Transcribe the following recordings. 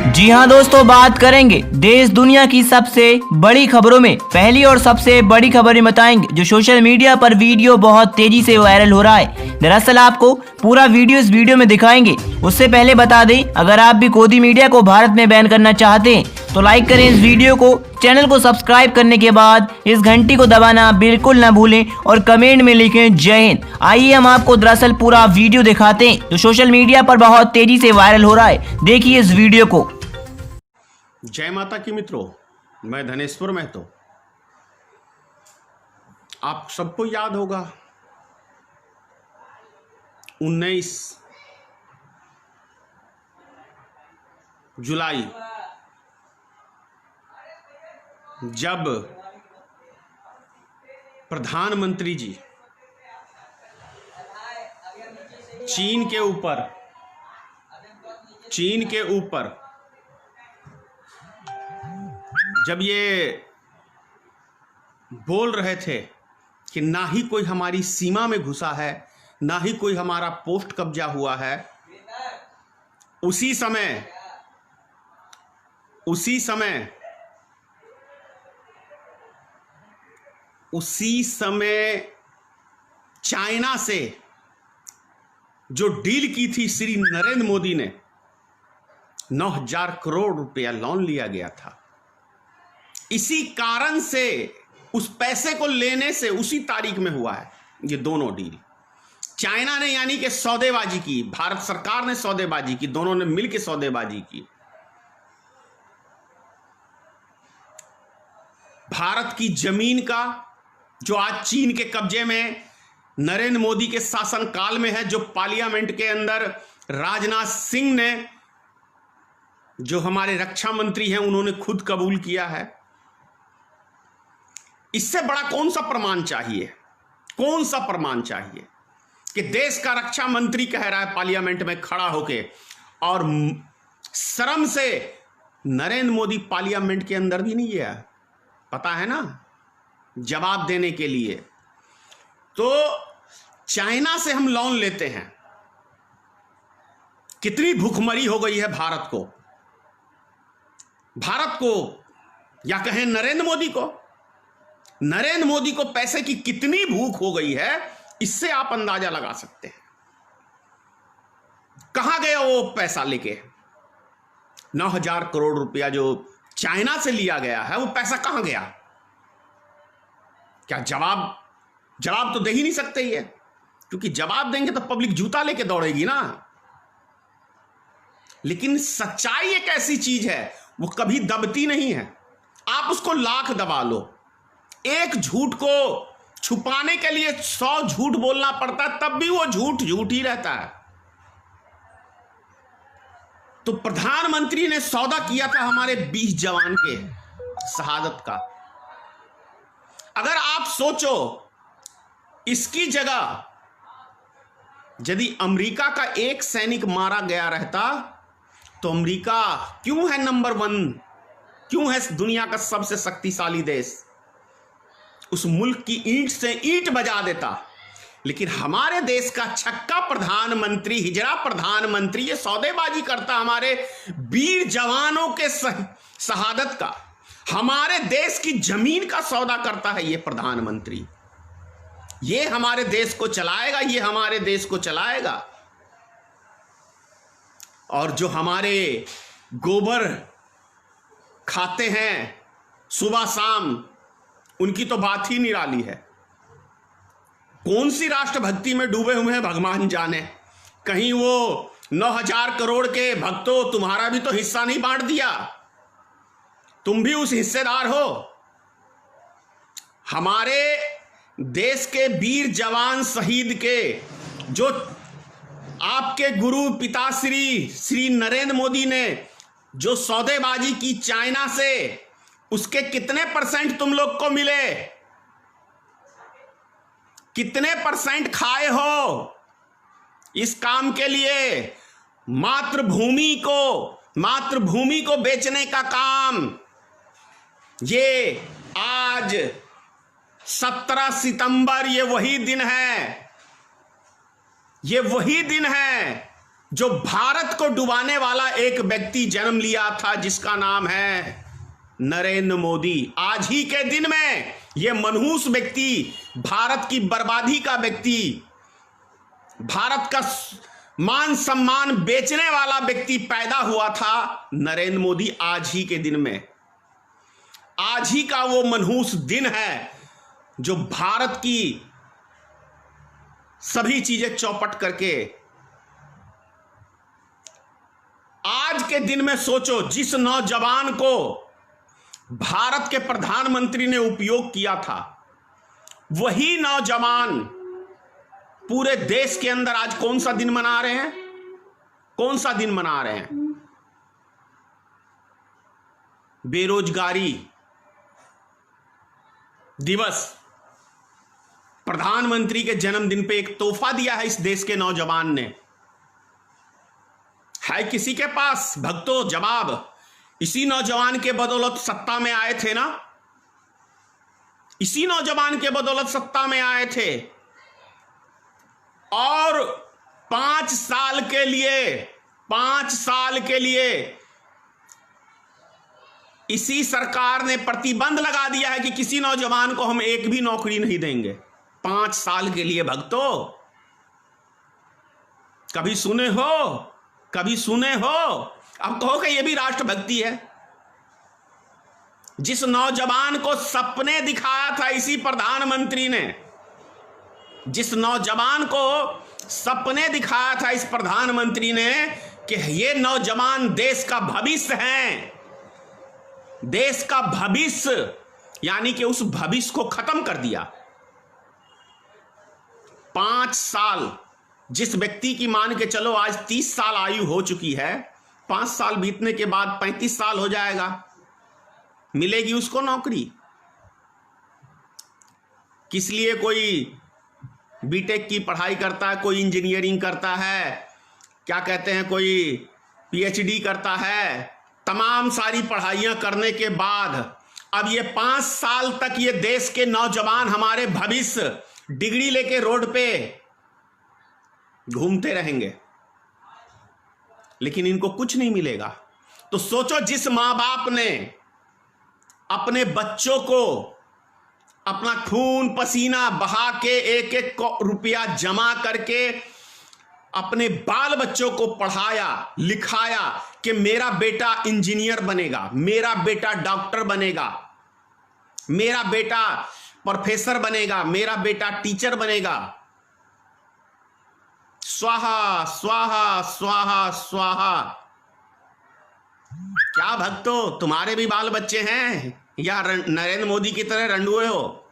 जी हाँ दोस्तों, बात करेंगे देश दुनिया की सबसे बड़ी खबरों में पहली और सबसे बड़ी खबरें बताएंगे जो सोशल मीडिया पर वीडियो बहुत तेजी से वायरल हो रहा है। दरअसल आपको पूरा वीडियो इस वीडियो में दिखाएंगे। उससे पहले बता दें, अगर आप भी गोदी मीडिया को भारत में बैन करना चाहते हैं तो लाइक करें इस वीडियो को, चैनल को सब्सक्राइब करने के बाद इस घंटी को दबाना बिल्कुल ना भूलें और कमेंट में लिखें जय हिंद। आइए हम आपको दरअसल पूरा वीडियो दिखाते हैं जो सोशल मीडिया पर बहुत तेजी से वायरल हो रहा है। देखिए इस वीडियो को। जय माता की मित्रों, मैं धनेश्वर महतो। आप सबको याद होगा 19 जुलाई जब प्रधानमंत्री जी चीन के ऊपर जब ये बोल रहे थे कि ना ही कोई हमारी सीमा में घुसा है, ना ही कोई हमारा पोस्ट कब्जा हुआ है, उसी समय चाइना से जो डील की थी श्री नरेंद्र मोदी ने, 9,000 करोड़ रुपया लोन लिया गया था। इसी कारण से उस पैसे को लेने से उसी तारीख में हुआ है ये दोनों डील। चाइना ने यानी कि सौदेबाजी की, भारत सरकार ने सौदेबाजी की, दोनों ने मिलकर सौदेबाजी की। भारत की जमीन का जो आज चीन के कब्जे में नरेंद्र मोदी के शासनकाल में है, जो पार्लियामेंट के अंदर राजनाथ सिंह ने, जो हमारे रक्षा मंत्री हैं, उन्होंने खुद कबूल किया है। इससे बड़ा कौन सा प्रमाण चाहिए कि देश का रक्षा मंत्री कह रहा है पार्लियामेंट में खड़ा होके, और शर्म से नरेंद्र मोदी पार्लियामेंट के अंदर भी नहीं गया, पता है ना, जवाब देने के लिए। तो चाइना से हम लोन लेते हैं। कितनी भूखमरी हो गई है भारत को या कहें नरेंद्र मोदी को पैसे की कितनी भूख हो गई है, इससे आप अंदाजा लगा सकते हैं। कहां गया वो पैसा लेके? 9,000 करोड़ रुपया जो चाइना से लिया गया है, वो पैसा कहां गया? क्या जवाब तो दे ही नहीं सकते ये, क्योंकि जवाब देंगे तो पब्लिक जूता लेके दौड़ेगी ना। लेकिन सच्चाई एक ऐसी चीज है, वो कभी दबती नहीं है। आप उसको लाख दबा लो, एक झूठ को छुपाने के लिए 100 झूठ बोलना पड़ता है, तब भी वो झूठ ही रहता है। तो प्रधानमंत्री ने सौदा किया था हमारे 20 जवान के शहादत का। अगर आप सोचो, इसकी जगह यदि अमेरिका का एक सैनिक मारा गया रहता तो अमेरिका क्यों है नंबर 1, क्यों है दुनिया का सबसे शक्तिशाली देश, उस मुल्क की ईंट से ईंट बजा देता। लेकिन हमारे देश का छक्का प्रधानमंत्री, हिजड़ा प्रधानमंत्री, ये सौदेबाजी करता हमारे वीर जवानों के शहादत का, हमारे देश की जमीन का सौदा करता है ये प्रधानमंत्री। ये हमारे देश को चलाएगा, और जो हमारे गोबर खाते हैं सुबह शाम, उनकी तो बात ही निराली है। कौन सी राष्ट्रभक्ति में डूबे हुए हैं भगवान जाने। कहीं वो 9,000 करोड़ के भक्तों, तुम्हारा भी तो हिस्सा नहीं बांट दिया, तुम भी उस हिस्सेदार हो। हमारे देश के वीर जवान शहीद के, जो आपके गुरु पिताश्री श्री नरेंद्र मोदी ने जो सौदेबाजी की चाइना से, उसके कितने % तुम लोग को मिले? कितने % खाए हो इस काम के लिए? मातृभूमि को बेचने का काम। ये आज 17 सितंबर, ये वही दिन है जो भारत को डुबाने वाला एक व्यक्ति जन्म लिया था, जिसका नाम है नरेंद्र मोदी। आज ही के दिन में यह मनहूस व्यक्ति, भारत की बर्बादी का व्यक्ति, भारत का मान सम्मान बेचने वाला व्यक्ति पैदा हुआ था नरेंद्र मोदी। आज ही के दिन में, आज ही का वो मनहूस दिन है जो भारत की सभी चीजें चौपट करके, आज के दिन में सोचो, जिस नौजवान को भारत के प्रधानमंत्री ने उपयोग किया था, वही नौजवान पूरे देश के अंदर आज कौन सा दिन मना रहे हैं? कौन सा दिन मना रहे हैं? बेरोजगारी दिवस। प्रधानमंत्री के जन्मदिन पे एक तोहफा दिया है इस देश के नौजवान ने। है किसी के पास भक्तों जवाब? इसी नौजवान के बदौलत सत्ता में आए थे ना, इसी नौजवान के बदौलत सत्ता में आए थे। और 5 साल के लिए इसी सरकार ने प्रतिबंध लगा दिया है कि किसी नौजवान को हम एक भी नौकरी नहीं देंगे। 5 साल के लिए भक्तों, कभी सुने हो? कभी सुने हो? अब कहो कि यह भी राष्ट्रभक्ति है। जिस नौजवान को सपने दिखाया था इसी प्रधानमंत्री ने, जिस नौजवान को सपने दिखाया था इस प्रधानमंत्री ने कि ये नौजवान देश का भविष्य हैं, देश का भविष्य, यानी कि उस भविष्य को खत्म कर दिया। 5 साल, जिस व्यक्ति की मान के चलो आज 30 साल आयु हो चुकी है, 5 साल बीतने के बाद 35 साल हो जाएगा, मिलेगी उसको नौकरी? किस लिए कोई बीटेक की पढ़ाई करता है, कोई इंजीनियरिंग करता है, क्या कहते हैं, कोई पीएचडी करता है, तमाम सारी पढ़ाइयां करने के बाद अब ये 5 साल तक ये देश के नौजवान, हमारे भविष्य, डिग्री लेके रोड पे घूमते रहेंगे, लेकिन इनको कुछ नहीं मिलेगा। तो सोचो, जिस मां बाप ने अपने बच्चों को अपना खून पसीना बहा के 1-1 रुपया जमा करके अपने बाल बच्चों को पढ़ाया लिखाया कि मेरा बेटा इंजीनियर बनेगा, मेरा बेटा डॉक्टर बनेगा, मेरा बेटा प्रोफेसर बनेगा, मेरा बेटा टीचर बनेगा, स्वाहा स्वाहा स्वाहा स्वाहा। क्या भक्तों, तुम्हारे भी बाल बच्चे हैं या नरेंद्र मोदी की तरह रंडुए हो?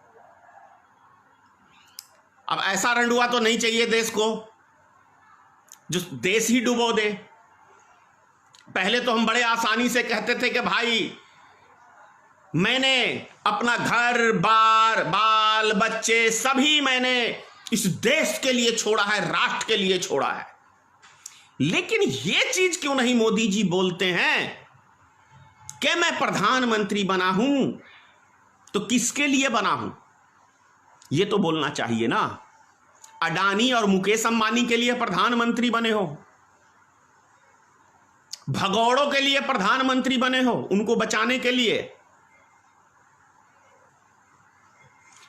अब ऐसा रंडुआ तो नहीं चाहिए देश को जो देश ही डुबो दे। पहले तो हम बड़े आसानी से कहते थे कि भाई मैंने अपना घर बार बाल बच्चे सभी मैंने इस देश के लिए छोड़ा है, राष्ट्र के लिए छोड़ा है। लेकिन ये चीज क्यों नहीं मोदी जी बोलते हैं कि मैं प्रधानमंत्री बना हूं तो किसके लिए बना हूं? ये तो बोलना चाहिए ना। अडानी और मुकेश अंबानी के लिए प्रधानमंत्री बने हो, भगौड़ों के लिए प्रधानमंत्री बने हो, उनको बचाने के लिए।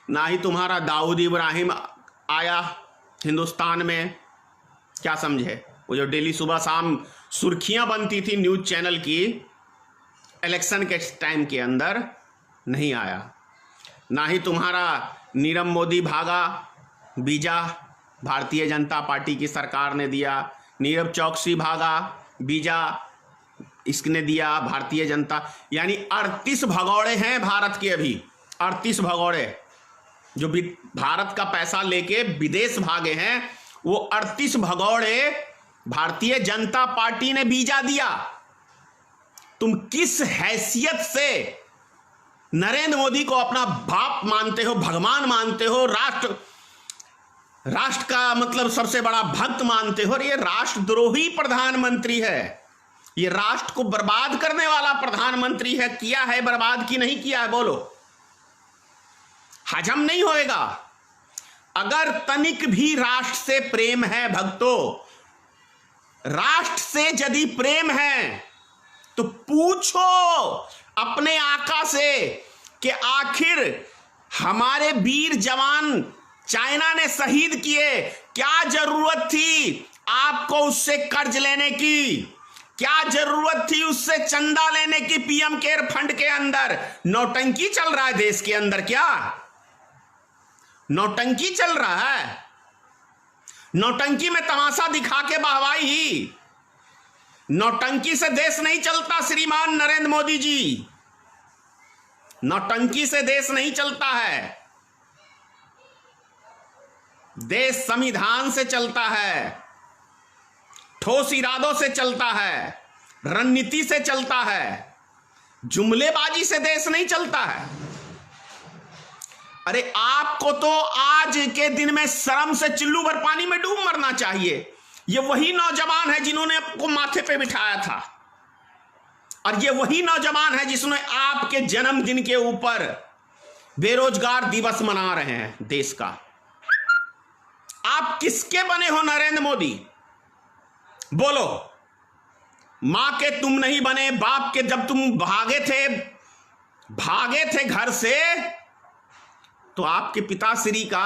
ना ही तुम्हारा दाऊद इब्राहिम आया हिंदुस्तान में, क्या समझे? वो जो डेली सुबह शाम सुर्खियां बनती थी न्यूज चैनल की इलेक्शन के टाइम के अंदर, नहीं आया। ना ही तुम्हारा नीरव मोदी भागा वीजा, भारतीय जनता पार्टी की सरकार ने दिया। नीरव चौकसी भागा वीजा, इसने दिया भारतीय जनता। यानी 38 भगौड़े हैं भारत के, अभी 38 भगौड़े जो भारत का पैसा लेके विदेश भागे हैं, वो 38 भगौड़े भारतीय जनता पार्टी ने वीजा दिया। तुम किस हैसियत से नरेंद्र मोदी को अपना बाप मानते हो, भगवान मानते हो, राष्ट्र का मतलब सबसे बड़ा भक्त मानते हो? और ये राष्ट्रद्रोही प्रधानमंत्री है, ये राष्ट्र को बर्बाद करने वाला प्रधानमंत्री है। किया है बर्बाद की नहीं किया है? बोलो। हजम नहीं होएगा। अगर तनिक भी राष्ट्र से प्रेम है भक्तों, राष्ट्र से यदि प्रेम है तो पूछो अपने आका से कि आखिर हमारे वीर जवान चाइना ने शहीद किए, क्या जरूरत थी आपको उससे कर्ज लेने की? क्या जरूरत थी उससे चंदा लेने की? पीएम केयर फंड के अंदर नौटंकी चल रहा है देश के अंदर, क्या नौटंकी चल रहा है? नौटंकी में तमाशा दिखा के वाहवाही ही। नौटंकी से देश नहीं चलता श्रीमान नरेंद्र मोदी जी, नौटंकी से देश नहीं चलता है। देश संविधान से चलता है, ठोस इरादों से चलता है, रणनीति से चलता है, जुमलेबाजी से देश नहीं चलता है। अरे आपको तो आज के दिन में शर्म से चिल्लू भर पानी में डूब मरना चाहिए। ये वही नौजवान है जिन्होंने आपको माथे पे बिठाया था, और ये वही नौजवान है जिसने आपके जन्मदिन के ऊपर बेरोजगार दिवस मना रहे हैं देश का। आप किसके बने हो नरेंद्र मोदी? बोलो। मां के तुम नहीं बने, बाप के जब तुम भागे थे घर से, तो आपके पिताश्री का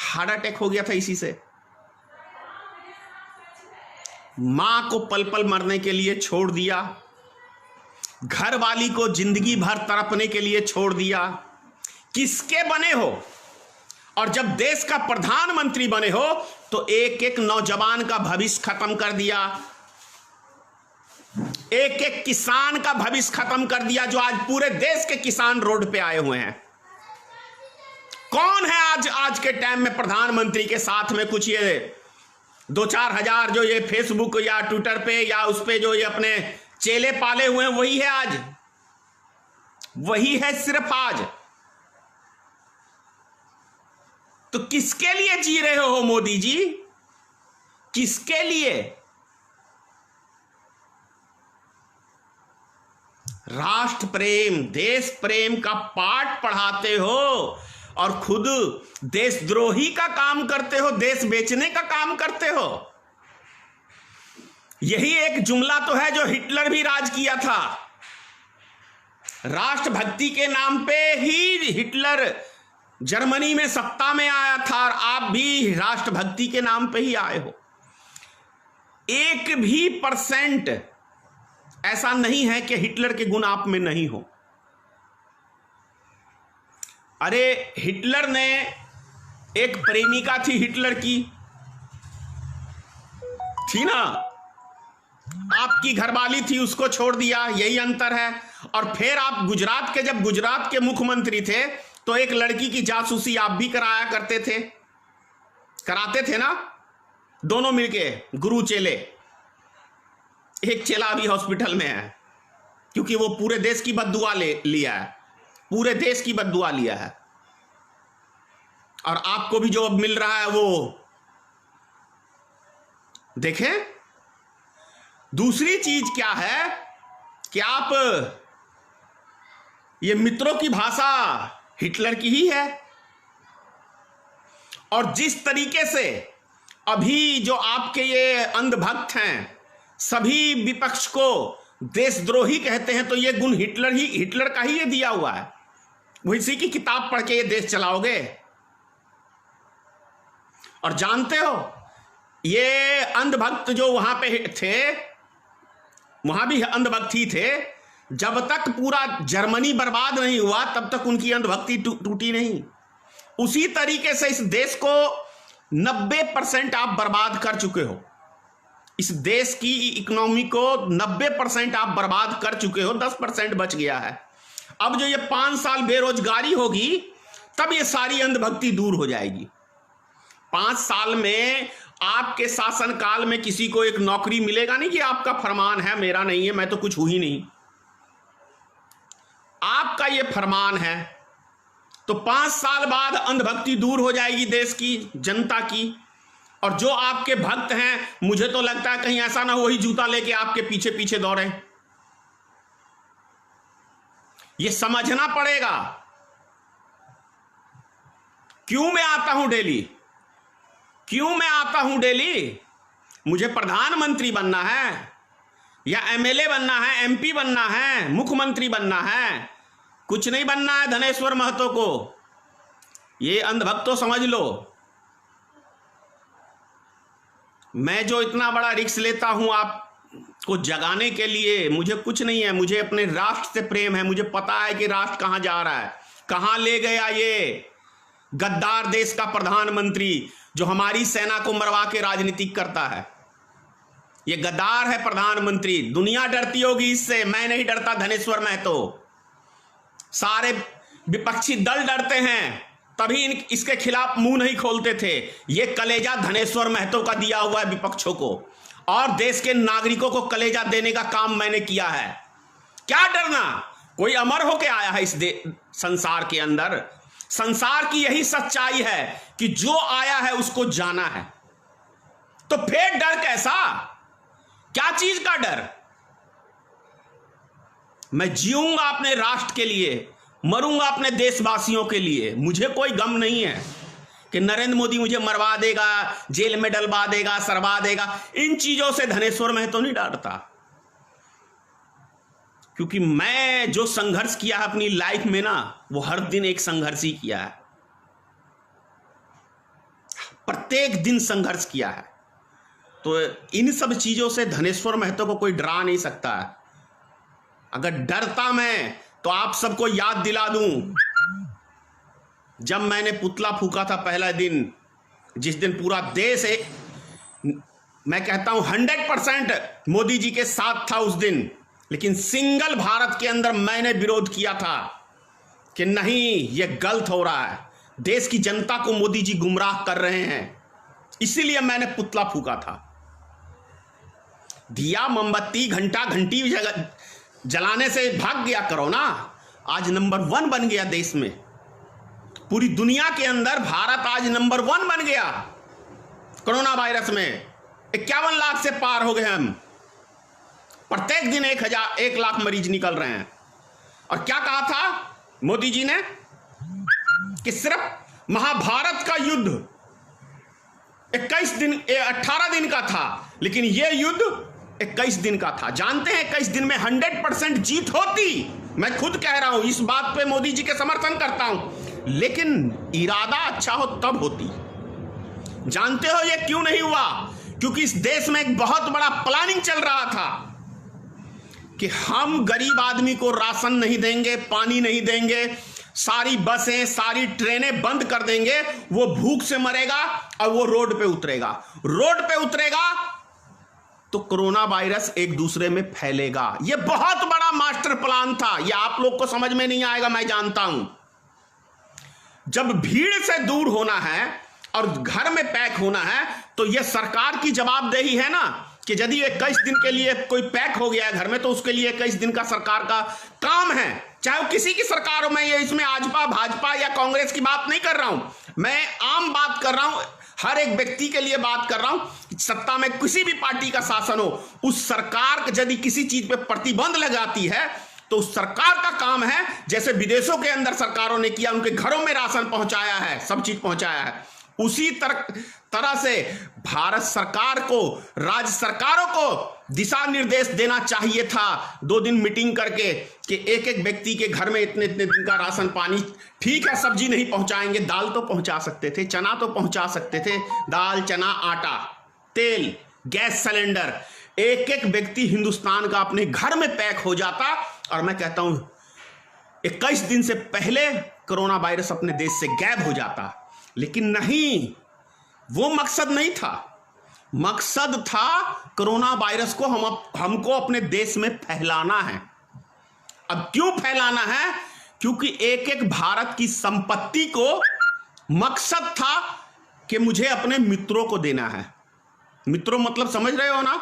हार्ट अटैक हो गया था इसी से। मां को पल पल मरने के लिए छोड़ दिया, घर वाली को जिंदगी भर तड़पने के लिए छोड़ दिया। किसके बने हो? और जब देश का प्रधानमंत्री बने हो तो एक एक नौजवान का भविष्य खत्म कर दिया, एक एक किसान का भविष्य खत्म कर दिया, जो आज पूरे देश के किसान रोड पे आए हुए हैं। कौन है आज के टाइम में प्रधानमंत्री के साथ में कुछ ये 2-4 हजार जो ये फेसबुक या ट्विटर पे या उस पे जो ये अपने चेले पाले हुए हैं, वही है आज, वही है सिर्फ आज। तो किसके लिए जी रहे हो मोदी जी? किसके लिए? राष्ट्र प्रेम, देश प्रेम का पाठ पढ़ाते हो और खुद देशद्रोही का काम करते हो, देश बेचने का काम करते हो। यही एक जुमला तो है जो हिटलर भी राज किया था। राष्ट्रभक्ति के नाम पे ही हिटलर जर्मनी में सत्ता में आया था, और आप भी राष्ट्रभक्ति के नाम पे ही आए हो। 1% ऐसा नहीं है कि हिटलर के गुण आप में नहीं हो। अरे हिटलर ने, एक प्रेमिका थी हिटलर की, थी ना, आपकी घरवाली थी, उसको छोड़ दिया, यही अंतर है। और फिर आप गुजरात के, जब गुजरात के मुख्यमंत्री थे तो एक लड़की की जासूसी आप भी कराया करते थे, कराते थे ना, दोनों मिलके, गुरु चेले। एक चेला अभी हॉस्पिटल में है क्योंकि वो पूरे देश की बद्दुआ लिया है, पूरे देश की बद्दुआ लिया है। और आपको भी जो अब मिल रहा है वो देखें। दूसरी चीज क्या है कि आप, ये मित्रों की भाषा हिटलर की ही है। और जिस तरीके से अभी जो आपके ये अंधभक्त हैं सभी विपक्ष को देशद्रोही कहते हैं, तो ये गुण हिटलर का ही ये दिया हुआ है। वो इसी की किताब पढ़ के ये देश चलाओगे। और जानते हो ये अंधभक्त जो वहां पे थे, वहां भी अंधभक्त ही थे। जब तक पूरा जर्मनी बर्बाद नहीं हुआ तब तक उनकी अंधभक्ति टूटी नहीं। उसी तरीके से इस देश को 90% आप बर्बाद कर चुके हो। इस देश की इकोनॉमी को 90% आप बर्बाद कर चुके हो, 10% बच गया है। अब जो ये 5 साल बेरोजगारी होगी तब ये सारी अंधभक्ति दूर हो जाएगी। 5 साल में आपके शासनकाल में किसी को एक नौकरी मिलेगा नहीं कि आपका फरमान है, मेरा नहीं है, मैं तो कुछ हूं ही नहीं। आपका ये फरमान है, तो 5 साल बाद अंधभक्ति दूर हो जाएगी देश की जनता की। और जो आपके भक्त हैं, मुझे तो लगता है कहीं ऐसा ना हो वही जूता लेके आपके पीछे पीछे दौड़े। ये समझना पड़ेगा। क्यों मैं आता हूं डेली? मुझे प्रधानमंत्री बनना है या एमएलए बनना है, एमपी बनना है, मुख्यमंत्री बनना है, कुछ नहीं बनना है धनेश्वर महतो को। ये अंधभक्तों समझ लो, मैं जो इतना बड़ा रिस्क लेता हूं आपको जगाने के लिए, मुझे कुछ नहीं है, मुझे अपने राष्ट्र से प्रेम है। मुझे पता है कि राष्ट्र कहां जा रहा है, कहां ले गया ये गद्दार देश का प्रधानमंत्री जो हमारी सेना को मरवा के राजनीति करता है। ये गद्दार है प्रधानमंत्री। दुनिया डरती होगी इससे, मैं नहीं डरता धनेश्वर महतो। सारे विपक्षी दल डरते हैं, तभी इसके खिलाफ मुंह नहीं खोलते थे। ये कलेजा धनेश्वर महतो का दिया हुआ है विपक्षों को, और देश के नागरिकों को कलेजा देने का काम मैंने किया है। क्या डरना, कोई अमर होके आया है इस संसार के अंदर। संसार की यही सच्चाई है कि जो आया है उसको जाना है, तो फिर डर कैसा, क्या चीज का डर। मैं जीऊंगा अपने राष्ट्र के लिए, मरूंगा अपने देशवासियों के लिए। मुझे कोई गम नहीं है कि नरेंद्र मोदी मुझे मरवा देगा, जेल में डलवा देगा, सरवा देगा। इन चीजों से धनेश्वर महतो नहीं डरता, क्योंकि मैं जो संघर्ष किया है अपनी लाइफ में ना, वो हर दिन एक संघर्ष ही किया है, प्रत्येक दिन संघर्ष किया है। तो इन सब चीजों से धनेश्वर महतो को कोई डरा नहीं सकता है। अगर डरता मैं तो आप सबको याद दिला दूं, जब मैंने पुतला फूका था पहला दिन, जिस दिन पूरा देश मैं कहता हूं 100% मोदी जी के साथ था उस दिन, लेकिन सिंगल भारत के अंदर मैंने विरोध किया था कि नहीं, यह गलत हो रहा है, देश की जनता को मोदी जी गुमराह कर रहे हैं। इसीलिए मैंने पुतला फूका था। दिया मोमबत्ती घंटा घंटी जलाने से भाग गया कोरोना। आज नंबर 1 बन गया देश में, पूरी दुनिया के अंदर भारत आज नंबर 1 बन गया कोरोना वायरस में। 51 लाख से पार हो गए हम, प्रत्येक दिन 1 लाख मरीज निकल रहे हैं। और क्या कहा था मोदी जी ने कि सिर्फ महाभारत का युद्ध 18 दिन का था, लेकिन यह युद्ध 21 दिन का था। जानते हैं 21 दिन में 100% जीत होती। मैं खुद कह रहा हूं, इस बात पे मोदी जी के समर्थन करता हूं, लेकिन इरादा अच्छा हो तब होती। जानते हो ये क्यों नहीं हुआ? क्योंकि इस देश में एक बहुत बड़ा प्लानिंग चल रहा था कि हम गरीब आदमी को राशन नहीं देंगे, पानी नहीं देंगे, सारी बसें सारी ट्रेनें बंद कर देंगे, वो भूख से मरेगा और वो रोड पे उतरेगा तो कोरोना वायरस एक दूसरे में फैलेगा। यह बहुत बड़ा मास्टर प्लान था। यह आप लोग को समझ में नहीं आएगा, मैं जानता हूं। जब भीड़ से दूर होना है और घर में पैक होना है, तो यह सरकार की जवाबदेही है ना कि यदि 21 दिन के लिए कोई पैक हो गया है घर में, तो उसके लिए 21 दिन का सरकार का काम है। चाहे वो किसी की सरकार हो, मैं ये इसमें भाजपा या कांग्रेस की बात नहीं कर रहा हूं, मैं आम बात कर रहा हूं, हर एक व्यक्ति के लिए बात कर रहा हूं। सत्ता में किसी भी पार्टी का शासन हो, उस सरकार यदि किसी चीज पे प्रतिबंध लगाती है तो उस सरकार का काम है, जैसे विदेशों के अंदर सरकारों ने किया, उनके घरों में राशन पहुंचाया है, सब चीज पहुंचाया है, उसी तरह से भारत सरकार को, राज्य सरकारों को दिशा निर्देश देना चाहिए था 2 दिन मीटिंग करके कि एक एक व्यक्ति के घर में इतने इतने दिन का राशन पानी। ठीक है, सब्जी नहीं पहुंचाएंगे, दाल तो पहुंचा सकते थे, चना तो पहुंचा सकते थे, दाल चना आटा तेल गैस सिलेंडर, एक एक व्यक्ति हिंदुस्तान का अपने घर में पैक हो जाता। और मैं कहता हूं 21 दिन से पहले कोरोना वायरस अपने देश से गायब हो जाता। लेकिन नहीं, वो मकसद नहीं था। मकसद था कोरोना वायरस को हमको अपने देश में फैलाना है। अब क्यों फैलाना है? क्योंकि एक एक भारत की संपत्ति को मकसद था कि मुझे अपने मित्रों को देना है। मित्रों मतलब समझ रहे हो ना,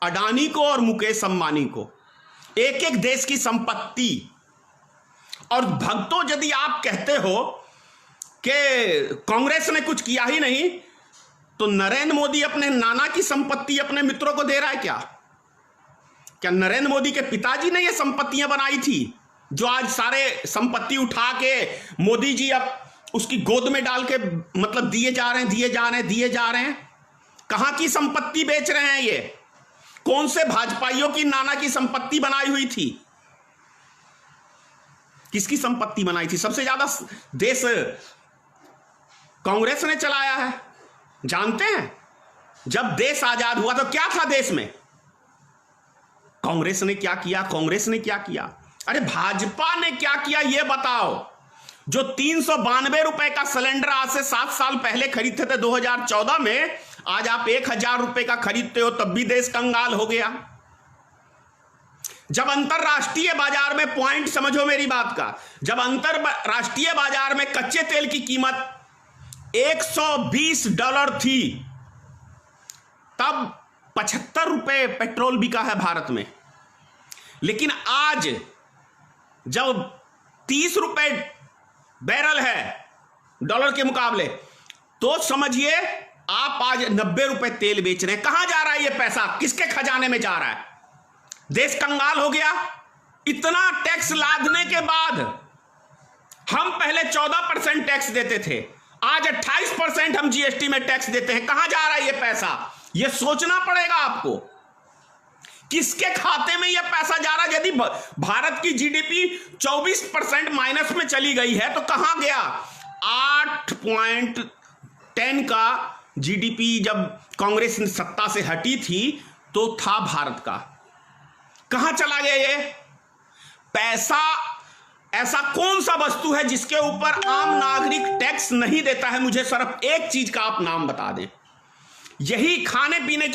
अडानी को और मुकेश अंबानी को, एक एक देश की संपत्ति। और भक्तों, यदि आप कहते हो कि कांग्रेस ने कुछ किया ही नहीं, तो नरेंद्र मोदी अपने नाना की संपत्ति अपने मित्रों को दे रहा है क्या नरेंद्र मोदी के पिताजी ने ये संपत्तियां बनाई थी जो आज सारे संपत्ति उठा के मोदी जी अब उसकी गोद में डाल के मतलब दिए जा रहे हैं? कहां की संपत्ति बेच रहे हैं ये? कौन से भाजपाइयों की नाना की संपत्ति बनाई हुई थी? किसकी संपत्ति बनाई थी? सबसे ज्यादा देश कांग्रेस ने चलाया है, जानते हैं? जब देश आजाद हुआ तो क्या था देश में? कांग्रेस ने क्या किया? कांग्रेस ने क्या किया? अरे भाजपा ने क्या किया ये बताओ। जो 392 रुपए का सिलेंडर आज से 7 साल पहले खरीदते थे 2014 में, आज आप 1000 रुपए का खरीदते हो तब भी देश कंगाल हो गया। जब अंतरराष्ट्रीय बाजार में, पॉइंट समझो मेरी बात का, जब अंतरराष्ट्रीय बाजार में कच्चे तेल की कीमत $120 थी, तब 75 रुपए पेट्रोल बिका है भारत में। लेकिन आज जब 30 रुपए बैरल है डॉलर के मुकाबले, तो समझिए आप आज 90 रुपए तेल बेच रहे हैं। कहां जा रहा है ये पैसा? किसके खजाने में जा रहा है? देश कंगाल हो गया। इतना टैक्स लादने के बाद, हम पहले 14% टैक्स देते थे, आज 28% हम जीएसटी में टैक्स देते हैं। कहां जा रहा है ये पैसा? ये सोचना पड़ेगा आपको, किसके खाते में यह पैसा जा रहा है। यदि भारत की जीडीपी 24% माइनस में चली गई है तो कहां गया? 8.10 का जीडीपी जब कांग्रेस सत्ता से हटी थी तो था भारत का। कहां चला गया ये पैसा? ऐसा कौन सा वस्तु है जिसके ऊपर आम नागरिक टैक्स नहीं देता है? मुझे सिर्फ एक चीज का आप नाम बता दें। यही खाने पीने की